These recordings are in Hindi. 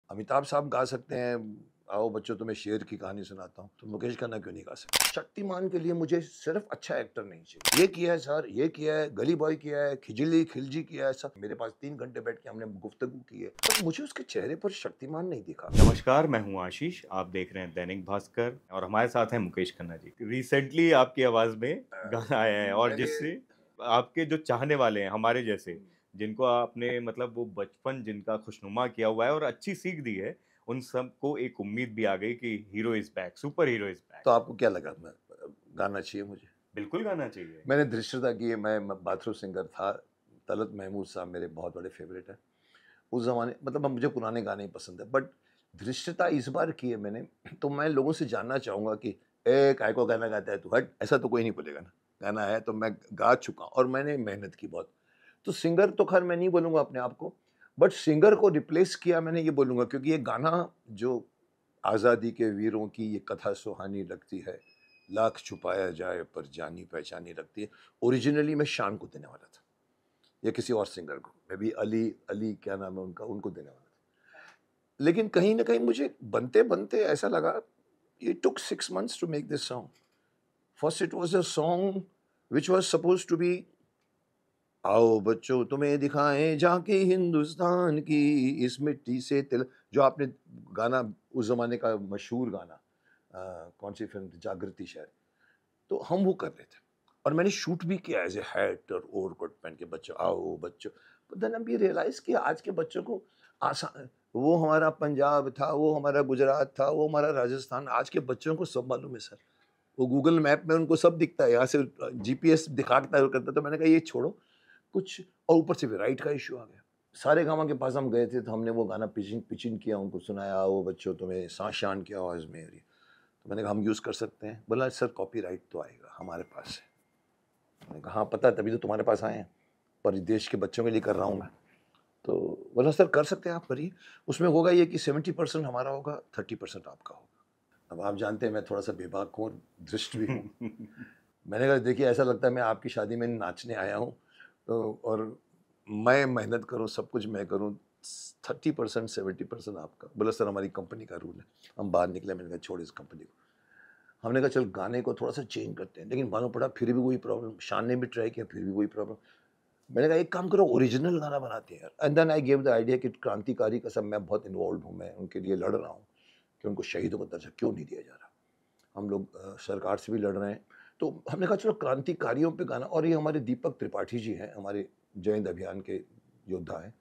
अमिताभ साहब गा सकते हैं, आओ बच्चों तुम्हें शेर की कहानी सुनाता हूँ, तो मुकेश खन्ना क्यों नहीं गा सकते? शक्तिमान के लिए मुझे सिर्फ अच्छा एक्टर नहीं चाहिए। ये किया है सर, ये किया है, गली बॉय किया है, खिजली खिलजी किया है, सब मेरे पास 3 घंटे बैठ के हमने गुफ्तगू की है, पर मुझे उसके चेहरे पर शक्तिमान नहीं दिखा। नमस्कार, मैं हूं आशीष। आप देख रहे हैं दैनिक भास्कर और हमारे साथ हैं मुकेश खन्ना जी। रिसेंटली आपकी आवाज़ में गाना आया है और मैंने जिससे आपके जो चाहने वाले हैं, हमारे जैसे, जिनको आपने मतलब वो बचपन जिनका खुशनुमा किया हुआ है और अच्छी सीख दी है, उन सबको एक उम्मीद भी आ गई कि hero is back, super hero is back. तो आपको क्या लगा मैं गाना चाहिए मुझे? बिल्कुल गाना चाहिए। मैंने धृष्टता की है, मैं बाथरूम सिंगर था। तलत महमूद साहब मेरे बहुत बड़े फेवरेट हैं। उस ज़माने मतलब अब मुझे पुराने गाने ही पसंद है, बट धृष्टता इस बार की है मैंने, तो मैं लोगों से जानना चाहूँगा कि "ए काय को गाना गाता है तू हट!" ऐसा तो कोई नहीं बोलेगा ना। गाना है तो मैं गा चुका हूँ और मैंने मेहनत की बहुत। तो सिंगर तो ख़ैर मैं नहीं बोलूँगा अपने आप को, बट सिंगर को रिप्लेस किया मैंने ये बोलूँगा, क्योंकि ये गाना जो आज़ादी के वीरों की ये कथा सुहानी लगती है, लाख छुपाया जाए पर जानी-पहचानी लगती है। ओरिजिनली मैं शान को देने वाला था या किसी और सिंगर को, मे बी अली अली क्या नाम है उनका, उनको देने वाला था। लेकिन कहीं न कहीं मुझे बनते-बनते ऐसा लगा, it took 6 months to make this song. First it was a song which was supposed to be आओ बच्चों तुम्हें दिखाएँ झाँकी हिंदुस्तान की इस मिट्टी से तिलक, जो आपने गाना उस ज़माने का मशहूर गाना कौन-सी फ़िल्म थी? जागृति शायद। तो हम वो कर रहे थे और मैंने शूट भी किया एज़ ए हैट और ओवरकोट पहन के, बच्चों आओ बच्चों। बट देन आई रियलाइज़ कि आज के बच्चों को आसान, वो हमारा पंजाब था, वो हमारा गुजरात था, वो हमारा राजस्थान, आज के बच्चों को सब मालूम है सर। वो गूगल मैप में उनको सब दिखता है, यहाँ से जीपीएस दिखाता है, वो करता है, तो मैंने कहा ये छोड़ो कुछ, और ऊपर से भी राइट का इश्यू आ गया। सारेगामा के पास हम गए थे, तो हमने वो गाना पिचिंग पिचिंग किया, उनको सुनाया, आओ बच्चों तुम्हें शान की आवाज़ मेरी। तो मैंने कहा हम यूज़ कर सकते हैं? बोला सर कॉपीराइट तो आएगा, हमारे पास है। मैंने कहा हाँ पता है, तभी तो तुम्हारे पास आए हैं, पर देश के बच्चों के लिए कर रहा हूँ मैं। तो बोला सर कर सकते हैं आप करिए, उसमें होगा ये कि 70% हमारा होगा, 30% आपका होगा। अब आप जानते हैं मैं थोड़ा-सा बेबाक हूँ और धृष्ट भी हूँ। मैंने कहा देखिए ऐसा लगता है मैं आपकी शादी में नाचने आया हूँ, तो और मैं मेहनत करूँ, सब कुछ मैं करूँ, 30% 70% आपका। बोला सर हमारी कंपनी का रूल है। हम बाहर निकले, मैंने कहा छोड़ इस कंपनी को। हमने कहा चल गाने को थोड़ा-सा चेंज करते हैं, लेकिन मालूम पड़ा फिर भी वही प्रॉब्लम, शान ने भी ट्राई किया फिर भी वही प्रॉब्लम। मैंने कहा एक काम करो ओरिजिनल गाना बनाते हैं यार, and then I give the idea कि क्रांतिकारी का सब मैं बहुत इन्वॉल्व हूँ, मैं उनके लिए लड़ रहा हूँ कि उनको शहीदों का दर्जा क्यों नहीं दिया जा रहा। हम लोग सरकार से भी लड़ रहे हैं, तो हमने कहा चलो क्रांतिकारियों पे गाना, और ये हमारे दीपक त्रिपाठी जी हैं, हमारे जय हिंद अभियान के योद्धा हैं,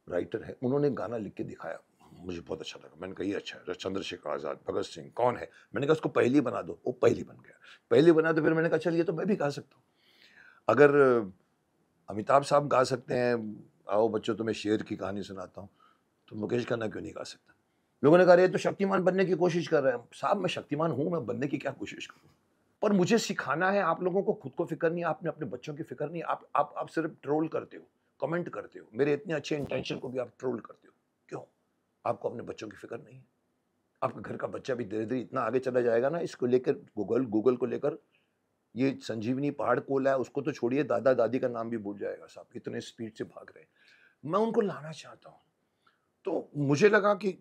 राइटर हैं, उन्होंने गाना लिख के दिखाया, मुझे बहुत अच्छा लगा। मैंने कहा ये अच्छा है, चंद्रशेखर आज़ाद, भगत सिंह कौन है? मैंने कहा उसको पहेली बना दो, वो पहेली बन गया। पहेली बना तो फिर मैंने कहा चल ये तो मैं भी गा सकता हूँ। अगर अमिताभ साहब गा सकते हैं, आओ बच्चों तुम्हें शेर की कहानी सुनाता हूँ, तो मुकेश खन्ना क्यों नहीं गा सकता? लोगों ने कहा अरे ये तो शक्तिमान बनने की कोशिश कर रहे हैं। साहब मैं शक्तिमान हूँ, मैं बनने की क्या कोशिश करूँ? पर मुझे सिखाना है, आप लोगों को खुद को फ़िक्र नहीं है, आपने अपने बच्चों की फ़िक्र नहीं है, आप सिर्फ़ ट्रोल करते हो, कमेंट करते हो, मेरे इतने अच्छे इंटेंशन को भी आप ट्रोल करते हो। क्यों? आपको अपने बच्चों की फ़िक्र नहीं है? आपके घर का बच्चा भी धीरे-धीरे इतना आगे चला जाएगा ना, इसको लेकर गूगल गूगल को लेकर, ये संजीवनी पहाड़ खोला है, उसको तो छोड़िए दादा-दादी का नाम भी भूल जाएगा साहब, इतने स्पीड से भाग रहे हैं। मैं उनको लाना चाहता हूँ। तो मुझे लगा कि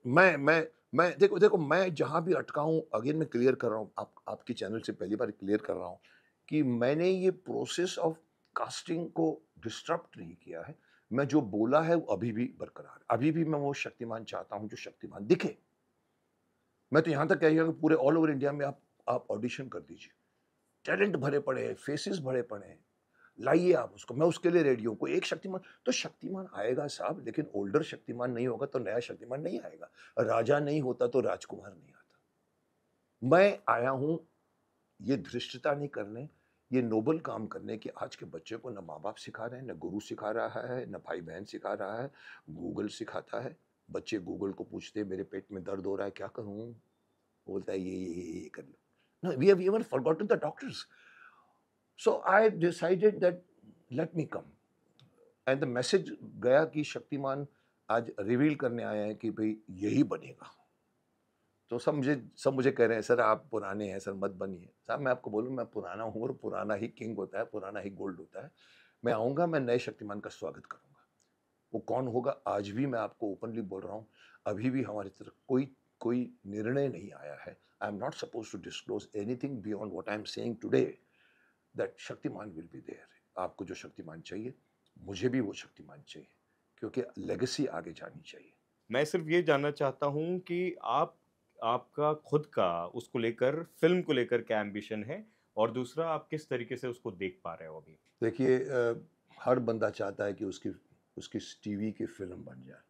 मैं देखो देखो मैं जहाँ भी अटका हूँ, अगेन मैं क्लियर कर रहा हूँ, आप आपके चैनल से पहली बार क्लियर कर रहा हूँ कि मैंने ये प्रोसेस ऑफ कास्टिंग को डिस्टर्ब नहीं किया है। मैं जो बोला है वो अभी भी बरकरार है। अभी भी मैं वो शक्तिमान चाहता हूँ जो शक्तिमान दिखे। मैं तो यहाँ तक कह कि पूरे ऑल ओवर इंडिया में आप ऑडिशन कर दीजिए। टैलेंट भरे पड़े हैं, फेसेस भरे पड़े हैं। लाइए आप उसको, मैं उसके लिए रेडी हूँ। कोई एक शक्तिमान तो शक्तिमान आएगा साहब, लेकिन ओल्डर शक्तिमान नहीं होगा तो नया शक्तिमान नहीं आएगा। राजा नहीं होता तो राजकुमार नहीं आता। मैं आया हूँ ये धृष्टता नहीं करने, ये नोबल काम करने कि आज के बच्चे को ना माँ-बाप सिखा रहे हैं, ना गुरु सिखा रहा है, ना भाई-बहन सिखा रहा है, गूगल सिखाता है। बच्चे गूगल को पूछते हैं मेरे पेट में दर्द हो रहा है क्या करूँ? बोलता है ये कर लो। No, we have even forgotten the doctors. So I decided that let me come. And the message गया कि शक्तिमान आज रिवील करने आया है कि भाई यही बनेगा। तो सब मुझे कह रहे हैं सर आप पुराने हैं सर मत बनिए। साहब मैं आपको बोलूँ मैं पुराना हूँ और पुराना ही किंग होता है, पुराना ही गोल्ड होता है। मैं आऊँगा, मैं नए शक्तिमान का स्वागत करूँगा। वो कौन होगा आज भी मैं आपको ओपनली बोल रहा हूँ, अभी भी हमारी तरफ कोई कोई निर्णय नहीं आया है। I am not suppose to disclose anything beyond what I am saying today, that Shaktimaan will be there. आपको जो शक्तिमान चाहिए, मुझे भी वो शक्तिमान चाहिए, क्योंकि लेगेसी आगे जानी चाहिए। मैं सिर्फ़ ये जानना चाहता हूँ कि आपका खुद का उसको लेकर फ़िल्म को लेकर क्या एम्बिशन है? और दूसरा आप किस तरीके से उसको देख पा रहे हो अभी? देखिए हर बंदा चाहता है कि उसकी उसकी टीवी की फ़िल्म बन जाए।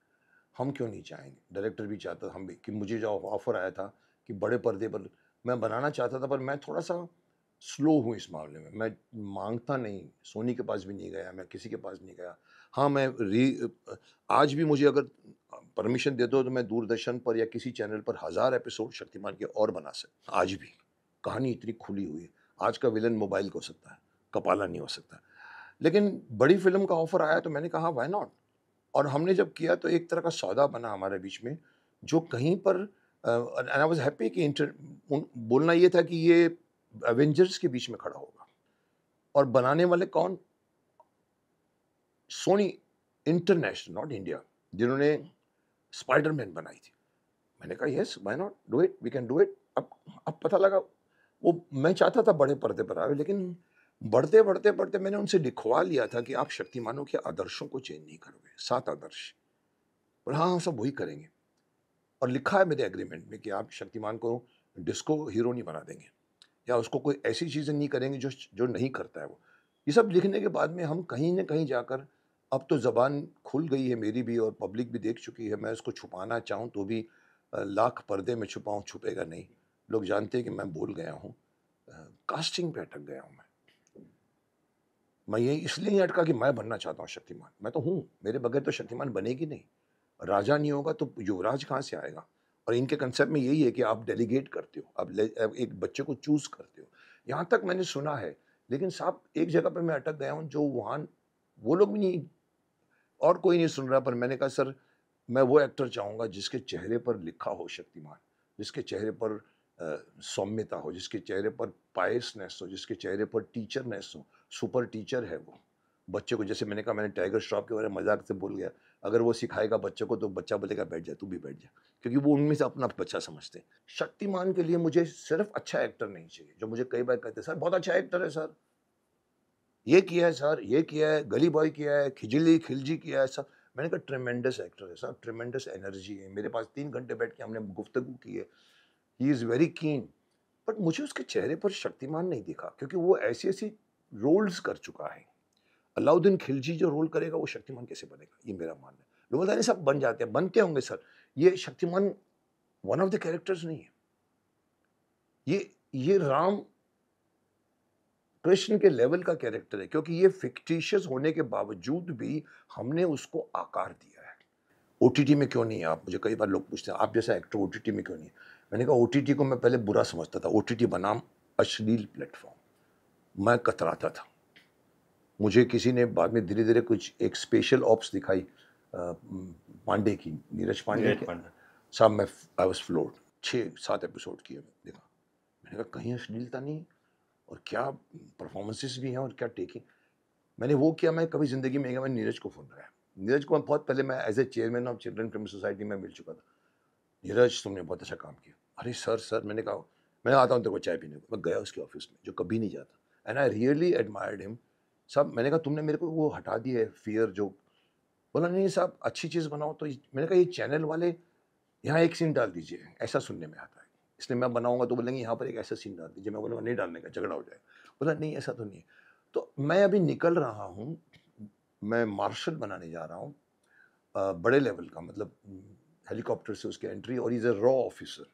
हम क्यों नहीं चाहेंगे? डायरेक्टर भी चाहता हम भी कि मुझे जो ऑफ़र आया था कि बड़े पर्दे पर मैं बनाना चाहता था, पर मैं थोड़ा-सा स्लो हूँ इस मामले में। मैं माँगता नहीं, सोनी के पास भी नहीं गया, मैं किसी के पास नहीं गया। हाँ, आज भी मुझे अगर परमिशन दे दो तो मैं दूरदर्शन पर या किसी चैनल पर 1000 एपिसोड शक्तिमान के और बना सकता आज भी। कहानी इतनी खुली हुई है। आज का विलेन मोबाइल का हो सकता है, कपाला नहीं हो सकता। लेकिन बड़ी फ़िल्म का ऑफ़र आया तो मैंने कहा व्हाई नॉट? और हमने जब किया तो एक तरह का सौदा बना हमारे बीच में, जो कहीं पर एंड आई वाज़ हैप्पी कि बोलना ये था कि ये एवेंजर्स के बीच में खड़ा होगा। और बनाने वाले कौन? सोनी इंटरनेशनल, नॉट इंडिया, जिन्होंने स्पाइडरमैन बनाई थी। मैंने कहा yes why not, do it, we can do it. अब पता लगा वो मैं चाहता था बड़े पर्दे पर आए, लेकिन बढ़ते मैंने उनसे लिखवा लिया था कि आप शक्तिमानों के आदर्शों को चेंज नहीं करोगे, 7 आदर्श। और हाँ, हम सब वही करेंगे। और लिखा है मेरे एग्रीमेंट में कि आप शक्तिमान को डिस्को हीरो नहीं बना देंगे, या उसको कोई ऐसी चीज़ें नहीं करेंगे जो जो नहीं करता है वो। ये सब लिखने के बाद में हम कहीं न कहीं जाकर, अब तो ज़बान खुल गई है मेरी भी और पब्लिक भी देख चुकी है, मैं उसको छुपाना चाहूँ तो भी लाख पर्दे में छुपाऊँ छुपेगा नहीं। लोग जानते हैं कि मैं बोल गया हूँ। कास्टिंग पे अटक गया हूँ मैं। मैं ये इसलिए नहीं अटका कि मैं बनना चाहता हूँ शक्तिमान, मैं तो हूँ, मेरे बगैर तो शक्तिमान बनेगी नहीं। राजा नहीं होगा तो युवराज कहाँ से आएगा? और इनके कंसेप्ट में यही है कि आप डेलीगेट करते हो, आप एक बच्चे को चूज़ करते हो। यहाँ तक मैंने सुना है, लेकिन साहब एक जगह पे मैं अटक गया हूँ, जो वहाँ वो लोग भी नहीं, और कोई नहीं सुन रहा, पर मैंने कहा सर, मैं वो एक्टर चाहूँगा जिसके चेहरे पर लिखा हो शक्तिमान, जिसके चेहरे पर सौम्यता हो, जिसके चेहरे पर पायसनेस हो, जिसके चेहरे पर टीचरनेस हो, सुपर टीचर है वो। बच्चे को, जैसे मैंने कहा, मैंने टाइगर श्रॉफ के बारे में मज़ाक से बोल गया, अगर वो सिखाएगा बच्चे को तो बच्चा बोलेगा बैठ जा, तू भी बैठ जा, क्योंकि वो उनमें से अपना बच्चा समझते हैं। शक्तिमान के लिए मुझे सिर्फ़ अच्छा एक्टर नहीं चाहिए, जो मुझे कई बार कहते हैं, "सर बहुत अच्छा एक्टर है सर, ये किया है सर, ये किया है, गली बॉय किया है, खिजली खिलजी किया है सर।" मैंने कहा ट्रेमेंडस एक्टर है सर, ट्रेमेंडस एनर्जी है। मेरे पास 3 घंटे बैठ के हमने गुफ्तगू की है। He is very keen. But मुझे उसके चेहरे पर शक्तिमान नहीं दिखा, क्योंकि वो ऐसी-ऐसी रोल्स कर चुका है। अलाउद्दीन खिलजी जो रोल करेगा वो शक्तिमान कैसे बनेगा? ये मेरा मानना है। लोग बोलते हैं नहीं सब बन जाते हैं, बनते होंगे सर। ये Shaktimaan one of the characters नहीं है। ये राम कृष्ण के लेवल का कैरेक्टर है, क्योंकि ये फिक्टिशियस होने के बावजूद भी हमने उसको आकार दिया है। ओटीटी में क्यों नहीं है? आप, मुझे कई बार लोग पूछते हैं आप जैसा एक्टर ओटीटी में क्यों नहीं है? मैंने कहा ओटीटी को मैं पहले बुरा समझता था। ओटीटी बनाम अश्लील प्लेटफॉर्म, मैं कतराता था। मुझे किसी ने बाद में धीरे-धीरे कुछ एक स्पेशल ऑप्स दिखाई पांडे की, नीरज पांडे नीरज के। पांडे। साहब मैं आई वाज़ फ्लोर्ड। 6-7 एपिसोड किए मैंने, देखा। मैंने कहा कहीं अश्लीलता नहीं, और क्या परफॉर्मेंसेस भी हैं, और क्या टेकिंग। मैंने वो किया, मैं कभी ज़िंदगी में मैं नीरज को फ़ोन लगाया। नीरज को बहुत पहले मैं as a chairman of children film society में मिल चुका था। नीरज तुमने बहुत अच्छा काम किया। अरे सर मैंने कहा मैं आता हूँ तेरे को चाय पीने को। मैं गया उसके ऑफ़िस में, जो कभी नहीं जाता, and I really admired him. साहब मैंने कहा तुमने मेरे को वो हटा दी है फ़ियर जो। बोला नहीं साहब अच्छी चीज़ बनाओ तो मैंने कहा ये चैनल वाले यहाँ एक सीन डाल दीजिए, ऐसा सुनने में आता है। इसलिए मैं बनाऊँगा तो बोलेंगे यहाँ पर एक ऐसा सीन डाल दीजिए। मैं बोलूँगा नहीं डालने का, झगड़ा हो जाएगा। बोला नहीं ऐसा तो नहीं है। तो मैं अभी निकल रहा हूँ, मैं मार्शल बनाने जा रहा हूँ, बड़े लेवल का, मतलब हेलीकॉप्टर से उसकी एंट्री, और he is a raw officer.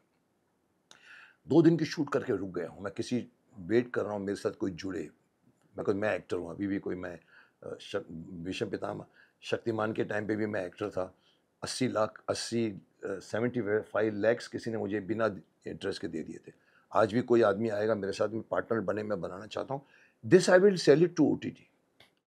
2 दिन की शूट करके रुक गया हूँ। मैं किसी वेट कर रहा हूँ मेरे साथ कोई जुड़े। मैं एक्टर हूँ अभी भी, कोई मैं भीष्म पितामह, शक्तिमान के टाइम पे भी मैं एक्टर था। 80 लाख 75 लैक्स किसी ने मुझे बिना इंटरेस्ट के दे दिए थे। आज भी कोई आदमी आएगा मेरे साथ में पार्टनर बने, मैं बनाना चाहता हूँ। This I will sell it to OTT.